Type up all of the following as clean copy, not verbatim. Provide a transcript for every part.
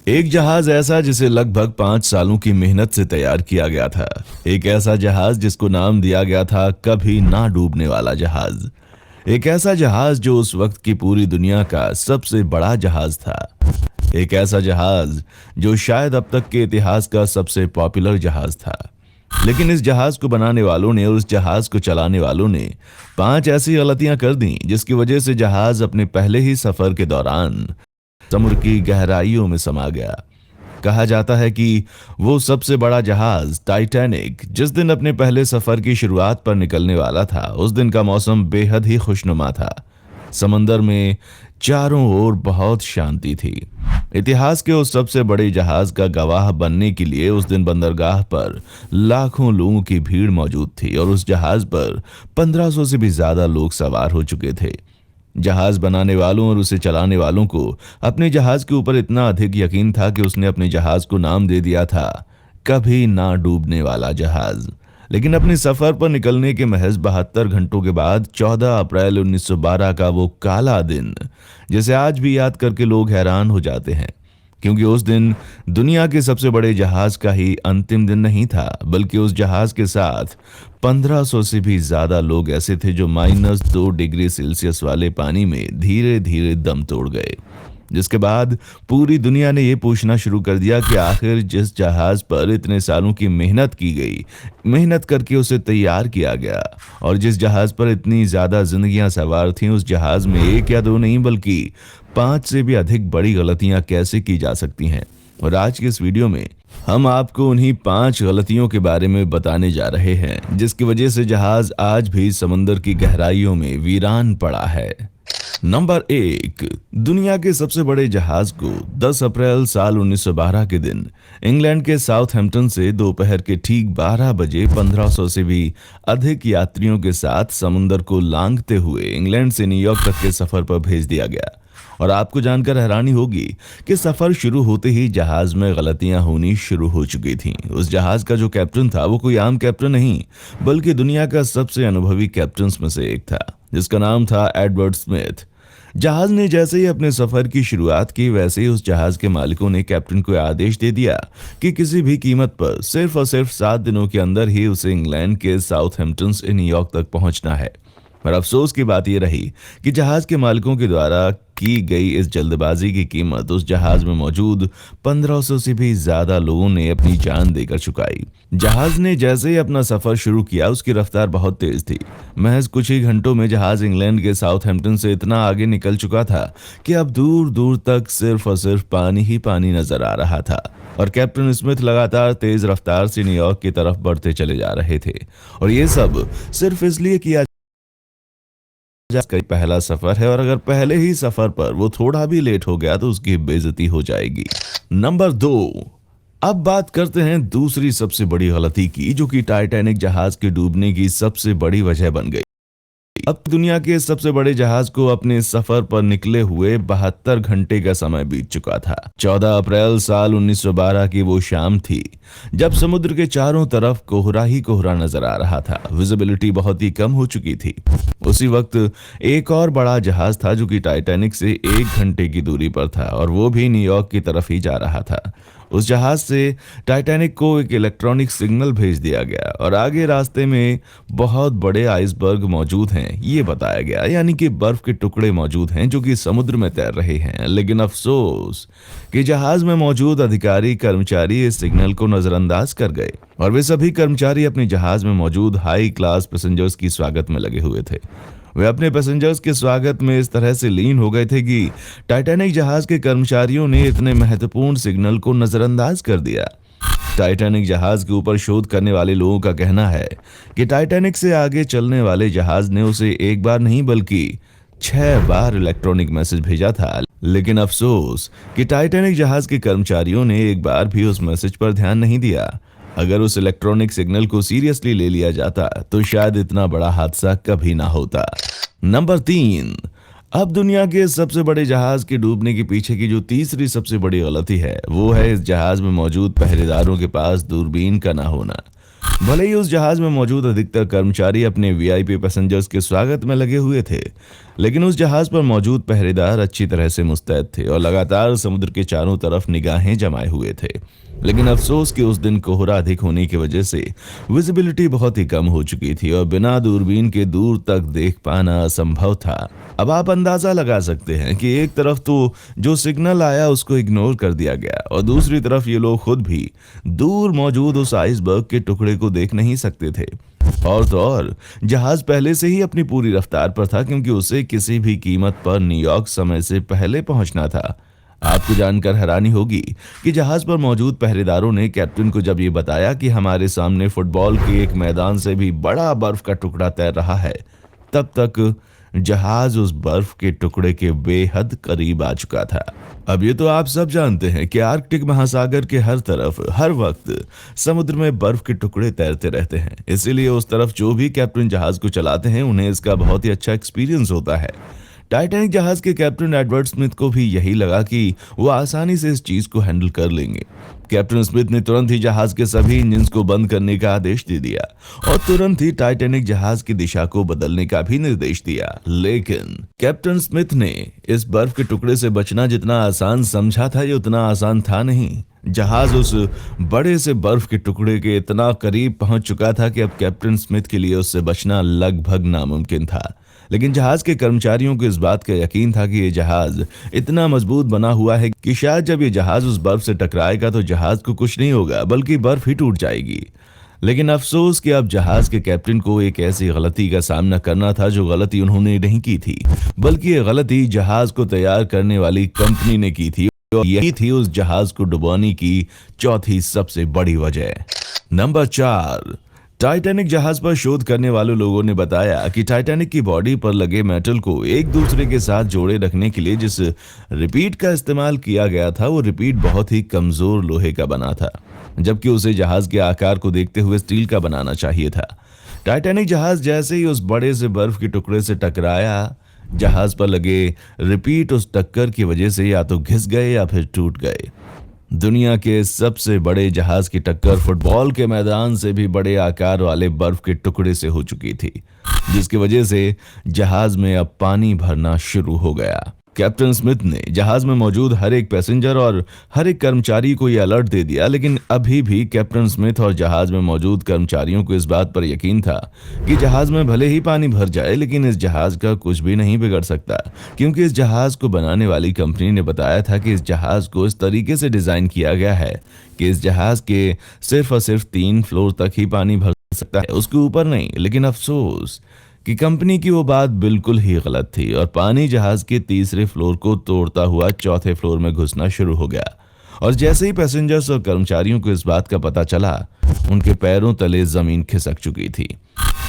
एक जहाज ऐसा जिसे लगभग 5 सालों की मेहनत से तैयार किया गया था। एक ऐसा जहाज जिसको नाम दिया गया था कभी ना डूबने वाला जहाज। एक ऐसा जहाज जो उस वक्त की पूरी दुनिया का सबसे बड़ा जहाज था। एक ऐसा जहाज जो शायद अब तक के इतिहास का सबसे पॉपुलर जहाज था। लेकिन इस जहाज को बनाने वालों ने और उस जहाज को चलाने वालों ने 5 ऐसी गलतियां कर दी जिसकी वजह से जहाज अपने पहले ही सफर के दौरान समुद्र की गहराइयों में समा गया। कहा जाता है कि वो सबसे बड़ा जहाज टाइटैनिक जिस दिन अपने पहले सफर की शुरुआत पर निकलने वाला था, उस दिन का मौसम बेहद ही खुशनुमा था। समंदर में चारों ओर बहुत शांति थी। इतिहास के उस सबसे बड़े जहाज का गवाह बनने के लिए उस दिन बंदरगाह पर लाखों लोगों की भीड़ मौजूद थी और उस जहाज पर 1500 से भी ज्यादा लोग सवार हो चुके थे। जहाज बनाने वालों और उसे चलाने वालों को अपने जहाज के ऊपर इतना अधिक यकीन था कि उसने अपने जहाज को नाम दे दिया था कभी ना डूबने वाला जहाज। लेकिन अपने सफर पर निकलने के महज 72 घंटों के बाद 14 अप्रैल 1912 का वो काला दिन, जिसे आज भी याद करके लोग हैरान हो जाते हैं, क्योंकि उस दिन दुनिया के सबसे बड़े जहाज का ही अंतिम दिन नहीं था, बल्कि उस जहाज के साथ 1500 से भी ज्यादा लोग ऐसे थे जो -2 डिग्री सेल्सियस वाले पानी में धीरे धीरे दम तोड़ गए। जिसके बाद पूरी दुनिया ने यह पूछना शुरू कर दिया कि आखिर जिस जहाज पर इतने सालों की मेहनत की गई, मेहनत करके उसे तैयार किया गया, और जिस जहाज पर इतनी ज्यादा जिंदगियां सवार थीं, उस जहाज में 1 या 2 नहीं बल्कि 5 से भी अधिक बड़ी गलतियां कैसे की जा सकती हैं। और आज के इस वीडियो में हम आपको उन्हीं 5 गलतियों के बारे में बताने जा रहे हैं जिसकी वजह से जहाज आज भी समंदर की गहराइयों में वीरान पड़ा है। नंबर 1, दुनिया के सबसे बड़े जहाज को 10 अप्रैल साल 1912 के दिन इंग्लैंड के साउथहैम्पटन से दोपहर के ठीक 12 बजे 1500 से भी अधिक यात्रियों के साथ समुद्र को लांघते हुए इंग्लैंड से न्यूयॉर्क तक के सफर पर भेज दिया गया। और आपको जानकर हैरानी होगी कि सफर शुरू होते ही जहाज में गलतियां होनी शुरू हो चुकी थीं। उस जहाज का जो कैप्टन था वो कोई आम कैप्टन नहीं, बल्कि दुनिया का सबसे अनुभवी कैप्टन में से एक था, जिसका नाम था एडवर्ड स्मिथ। जहाज ने जैसे ही अपने सफर की शुरुआत की, वैसे ही उस जहाज के मालिकों ने कैप्टन को आदेश दे दिया कि किसी भी कीमत पर सिर्फ और सिर्फ 7 दिनों के अंदर ही उसे इंग्लैंड के साउथहैम्पटन से न्यूयॉर्क तक पहुंचना है। पर अफसोस की बात यह रही कि जहाज के मालिकों के द्वारा की गई इस जल्दबाजी की कीमत उस जहाज में मौजूद 1500 से भी ज्यादा लोगों ने अपनी जान देकर चुकाई। जहाज ने जैसे ही अपना सफर शुरू किया, उसकी रफ्तार बहुत तेज थी। महज कुछ ही घंटों में जहाज इंग्लैंड के साउथहैम्पटन से इतना आगे निकल चुका था कि अब दूर दूर तक सिर्फ और सिर्फ पानी ही पानी नजर आ रहा था, और कैप्टन स्मिथ लगातार तेज रफ्तार से न्यूयॉर्क की तरफ बढ़ते चले जा रहे थे। और ये सब सिर्फ इसलिए किया पहला सफर है, और अगर पहले ही सफर पर वो थोड़ा भी लेट हो गया तो उसकी बेइज्जती हो जाएगी। नंबर 2, अब बात करते हैं दूसरी सबसे बड़ी गलती की, जो कि टाइटैनिक जहाज के डूबने की सबसे बड़ी वजह बन गई। अब दुनिया के सबसे बड़े जहाज को अपने सफर पर निकले हुए 72 घंटे का समय बीत चुका था। 14 अप्रैल साल 1912 की वो शाम थी जब समुद्र के चारों तरफ कोहरा ही कोहरा नजर आ रहा था। विजिबिलिटी बहुत ही कम हो चुकी थी। उसी वक्त एक और बड़ा जहाज था जो कि टाइटैनिक से 1 घंटे की दूरी पर था, और वो भी न्यूयॉर्क की तरफ ही जा रहा था। उस जहाज से टाइटैनिक को एक इलेक्ट्रॉनिक सिग्नल भेज दिया गया और आगे रास्ते में बहुत बड़े आइसबर्ग मौजूद हैं ये बताया गया, यानी कि बर्फ के टुकड़े मौजूद हैं जो कि समुद्र में तैर रहे हैं। लेकिन अफसोस कि जहाज में मौजूद अधिकारी कर्मचारी इस सिग्नल को नजरअंदाज कर गए, और वे सभी कर्मचारी अपने जहाज में मौजूद हाई क्लास पैसेंजर्स की स्वागत में लगे हुए थे। वे अपने पैसेंजर्स के स्वागत में इस तरह से लीन हो गए थे कि टाइटैनिक जहाज के कर्मचारियों ने इतने महत्वपूर्ण सिग्नल को नजरअंदाज कर दिया। टाइटैनिक जहाज के ऊपर शोध करने वाले लोगों का कहना है कि टाइटैनिक से आगे चलने वाले जहाज ने उसे एक बार नहीं बल्कि 6 बार इलेक्ट्रॉनिक मैसेज भेजा था। लेकिन अफसोस कि टाइटैनिक जहाज के कर्मचारियों ने एक बार भी उस मैसेज पर ध्यान नहीं दिया। अगर उस इलेक्ट्रॉनिक सिग्नल को सीरियसली ले लिया जाता तो शायद इतना बड़ा हादसा कभी ना होता। नंबर 3, अब दुनिया के सबसे बड़े जहाज के डूबने के पीछे की जो तीसरी सबसे बड़ी गलती है, वो है इस जहाज में मौजूद पहरेदारों के पास दूरबीन का ना होना। भले ही उस जहाज में मौजूद अधिकतर कर्मचारी अपने वीआईपी पैसेंजर्स के स्वागत में लगे हुए थे, लेकिन उस जहाज पर मौजूद पहरेदार अच्छी तरह से मुस्तैद थे और लगातार समुद्र के चारों तरफ निगाहें जमाए हुए थे। लेकिन अफसोस कि उस दिन कोहरा अधिक होने की वजह से विजिबिलिटी बहुत ही कम हो चुकी थी और बिना दूरबीन के दूर तक देख पाना असंभव था। अब आप अंदाजा लगा सकते हैं कि एक तरफ तो जो सिग्नल आया उसको इग्नोर कर दिया गया और दूसरी तरफ ये लोग खुद भी दूर मौजूद उस आइसबर्ग के टुकड़े को देख नहीं सकते थे। और तो और जहाज पहले से ही अपनी पूरी रफ्तार पर था, क्योंकि उसे किसी भी कीमत पर न्यूयॉर्क समय से पहले पहुंचना था। आपको जानकर हैरानी होगी कि जहाज पर मौजूद पहरेदारों ने कैप्टन को जब ये बताया कि हमारे सामने फुटबॉल के एक मैदान से भी बड़ा बर्फ का टुकड़ा तैर रहा है, तब तक जहाज उस बर्फ के टुकड़े के बेहद करीब आ चुका था। अब ये तो आप सब जानते हैं कि आर्कटिक महासागर के हर तरफ हर वक्त समुद्र में बर्फ के टुकड़े तैरते रहते हैं, इसीलिए उस तरफ जो भी कैप्टन जहाज को चलाते हैं उन्हें इसका बहुत ही अच्छा एक्सपीरियंस होता है। टाइटैनिक जहाज के कैप्टन एडवर्ड स्मिथ को भी यही लगा कि वो आसानी से इस चीज को हैंडल कर लेंगे। कैप्टन स्मिथ ने तुरंत ही जहाज के सभी इंजन्स को बंद करने का आदेश दे दिया और तुरंत ही टाइटैनिक जहाज की दिशा को बदलने का भी निर्देश दिया। लेकिन कैप्टन स्मिथ ने इस बर्फ के टुकड़े से बचना जितना आसान समझा था, ये उतना आसान था नहीं। जहाज उस बड़े से बर्फ के टुकड़े के इतना करीब पहुंच चुका था कि अब कैप्टन स्मिथ के लिए उससे बचना लगभग नामुमकिन था। लेकिन जहाज के कर्मचारियों को इस बात का यकीन था कि यह जहाज इतना मजबूत बना हुआ है कि शायद जब यह जहाज उस बर्फ से टकराएगा तो जहाज को कुछ नहीं होगा, बल्कि बर्फ ही टूट जाएगी। लेकिन अफसोस कि अब जहाज के कैप्टन को एक ऐसी गलती का सामना करना था जो गलती उन्होंने नहीं की थी, बल्कि ये गलती जहाज को तैयार करने वाली कंपनी ने की थी और यही थी उस जहाज को डुबाने की चौथी सबसे बड़ी वजह। नंबर 4, टाइटैनिक जहाज पर शोध करने वाले लोगों ने बताया कि टाइटैनिक की बॉडी पर लगे मेटल को एक दूसरे के साथ जोड़े रखने के लिए जिस रिपीट का इस्तेमाल किया गया था वो रिपीट बहुत ही कमजोर लोहे का बना था, जबकि उसे जहाज के आकार को देखते हुए स्टील का बनाना चाहिए था। टाइटैनिक जहाज जैसे ही उस बड़े से बर्फ के टुकड़े से टकराया, जहाज पर लगे रिपीट उस टक्कर की वजह से या तो घिस गए या फिर टूट गए। दुनिया के सबसे बड़े जहाज की टक्कर फुटबॉल के मैदान से भी बड़े आकार वाले बर्फ के टुकड़े से हो चुकी थी, जिसकी वजह से जहाज में अब पानी भरना शुरू हो गया। कैप्टन स्मिथ ने जहाज में मौजूद हर एक पैसेंजर और हर एक कर्मचारी को यह अलर्ट दे दिया, लेकिन अभी भी कैप्टन स्मिथ और जहाज में मौजूद कर्मचारियों को इस बात पर यकीन था कि जहाज में भले ही पानी भर जाए, लेकिन इस जहाज का कुछ भी नहीं बिगड़ सकता, क्योंकि इस जहाज को बनाने वाली कंपनी ने बताया था कि इस जहाज को इस तरीके से डिजाइन किया गया है कि इस जहाज के सिर्फ और सिर्फ 3 फ्लोर तक ही पानी भर सकता है, उसके ऊपर नहीं। लेकिन अफसोस कि कंपनी की वो बात बिल्कुल ही गलत थी और पानी जहाज के तीसरे फ्लोर को तोड़ता हुआ चौथे फ्लोर में घुसना शुरू हो गया। और जैसे ही पैसेंजर्स और कर्मचारियों को इस बात का पता चला, उनके पैरों तले जमीन खिसक चुकी थी।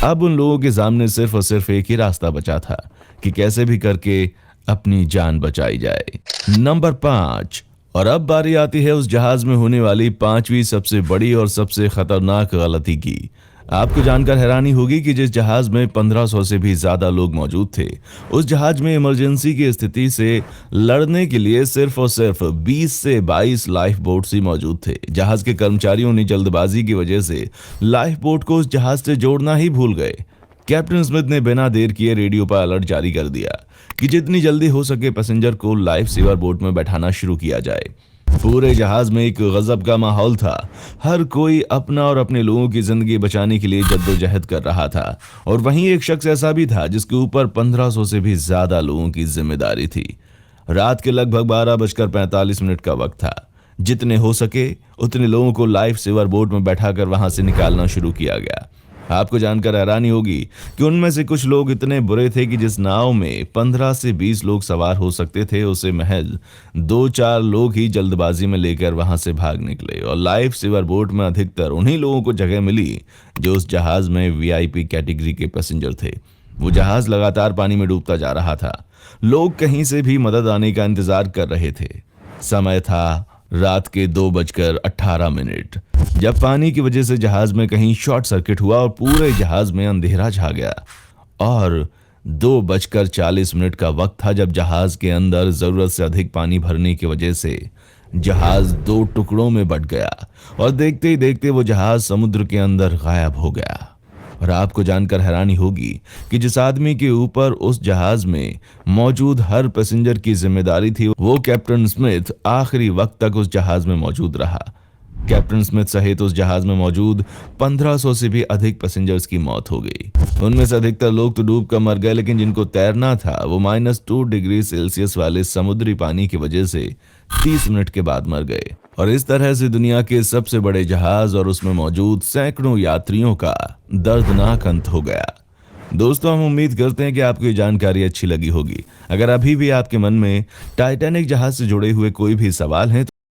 अब उन लोगों के सामने सिर्फ और सिर्फ एक ही रास्ता बचा था कि कैसे भी करके अपनी जान बचाई जाए। नंबर 5, और अब बारी आती है उस जहाज में होने वाली 5वीं सबसे बड़ी और सबसे खतरनाक गलती की। आपको जानकर हैरानी होगी कि जिस जहाज में 1500 से भी ज्यादा लोग मौजूद थे, उस जहाज में इमरजेंसी की स्थिति से लड़ने के लिए सिर्फ और सिर्फ 20 से 22 लाइफ बोट्स ही मौजूद थे। जहाज के कर्मचारियों ने जल्दबाजी की वजह से लाइफ बोट को उस जहाज से जोड़ना ही भूल गए। कैप्टन स्मिथ ने बिना देर किए रेडियो पर अलर्ट जारी कर दिया कि जितनी जल्दी हो सके पैसेंजर को लाइफ सेवर बोट में बैठाना शुरू किया जाए। पूरे जहाज में एक गजब का माहौल था। हर कोई अपना और अपने लोगों की जिंदगी बचाने के लिए जद्दोजहद कर रहा था और वहीं एक शख्स ऐसा भी था जिसके ऊपर 1500 से भी ज्यादा लोगों की जिम्मेदारी थी। रात के लगभग 12:45 का वक्त था। जितने हो सके उतने लोगों को लाइफ सेवर बोट में बैठाकर वहां से निकालना शुरू किया गया। आपको जानकर हैरानी होगी कि उनमें से कुछ लोग इतने बुरे थे कि जिस नाव में 15 से 20 लोग सवार हो सकते थे, उसे महज 2-4 लोग ही जल्दबाजी में लेकर वहां से भाग निकले और लाइफ सेवर बोट में अधिकतर उन्हीं लोगों को जगह मिली जो उस जहाज में वीआईपी कैटेगरी के पैसेंजर थे। वो जहाज लगातार पानी में डूबता जा रहा था। लोग कहीं से भी मदद आने का इंतजार कर रहे थे। समय था रात के 2:18 जब पानी की वजह से जहाज में कहीं शॉर्ट सर्किट हुआ और पूरे जहाज में अंधेरा छा गया। और 2:40 का वक्त था जब जहाज के अंदर जरूरत से अधिक पानी भरने की वजह से जहाज दो टुकड़ों में बट गया और देखते ही देखते वो जहाज समुद्र के अंदर गायब हो गया। और आपको जानकर हैरानी होगी कि जिस आदमी के ऊपर उस जहाज में मौजूद हर पैसेंजर की जिम्मेदारी थी, वो कैप्टन स्मिथ आखिरी वक्त तक उस जहाज में मौजूद रहा। कैप्टन स्मिथ सहित उस जहाज में मौजूद 1500 से भी अधिक पैसेंजर्स की मौत हो गई। उनमें से अधिकतर लोग तो डूब कर मर गए, लेकिन जिनको तैरना था वो -2 डिग्री सेल्सियस वाले समुद्री पानी की वजह से 30 मिनट के बाद मर गए। और इस तरह से दुनिया के सबसे बड़े जहाज और उसमें मौजूद सैकड़ों यात्रियों का दर्दनाक अंत हो गया। दोस्तों, हम उम्मीद करते हैं कि आपको ये जानकारी अच्छी लगी होगी। अगर अभी भी आपके मन में टाइटैनिक जहाज से जुड़े हुए कोई भी सवाल हैं